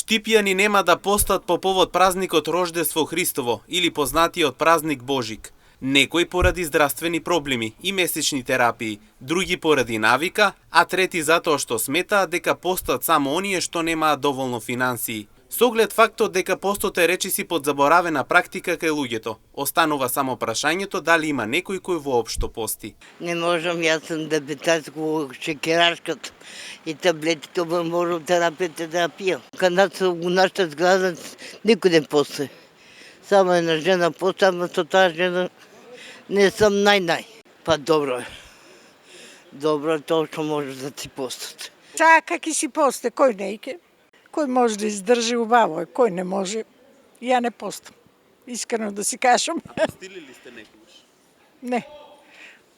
Штипјани нема да постат по повод празникот Рождество Христово или познатиот празник Божик. Некои поради здравствени проблеми и месечни терапии, други поради навика, а трети затоа што сметаат дека постат само оние што немаат доволно финансии. Со оглед фактот дека постот е речиси подзаборавена практика кај луѓето, останува само прашањето дали има некој кој воопшто пости. Не можам, јас сум дебетац во шекерашката и таблетите можам терапията да ја пијам. Кад нас у нашата зграда никој не пости. Само една жена пости, ама со таа жена не сум нај. Па добро е. Добро е тоа што може да ти постат. Чака ќе си посте, кој не ике? Кој може да издржи убаво е, кој не може. Ја не постам. Искрено да си кажам. А постили ли сте некогаш? Не.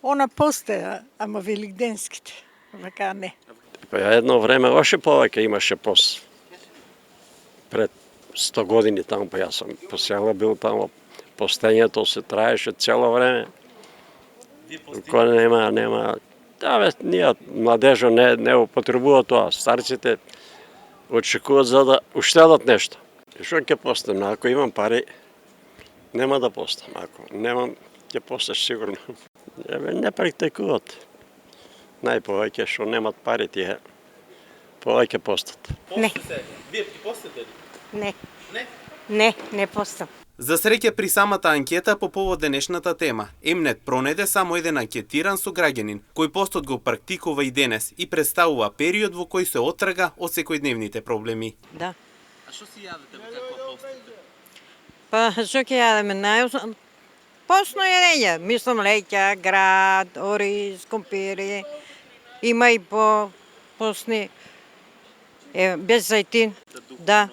Она посте, ама великденските. Вака не. Па едно време още повеќе имаше пост. Пред 100 години таму, па јас сум посела бил таму. Постењето се траеше цело време. Кој нема. Да, бе, ние младежо не употребува тоа. Старците очекуваат за да уштедат нешто. И што ќе постам? Ако имам пари, нема да постам. Ако немам, ќе посташ сигурно. Не практикуваат. Најповеќе што немат пари, тие повеќе постат. Не. Вие ќе постите ли? Не. Не постам. За среќа при самата анкета по повод денешната тема, Емнет пронеде само еден анкетиран со граѓанин, кој постот го практикува и денес и представува период во кој се отрага од секојдневните проблеми. Да. А што си јадете во какво постите? Па што ќе јадеме? Постно јадење. Мислам леќа, град, ориз, компири. Има и постни. Без зајтин. Да.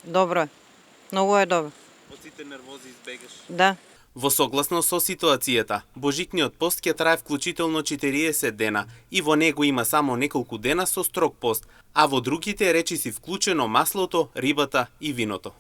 Добро е. Многу е добро. Од сите нервози избегаш? Да. Во согласно со ситуацијата, Божикниот пост ќе трае вклучително 40 дена и во него има само неколку дена со строг пост, а во другите е речиси вклучено маслото, рибата и виното.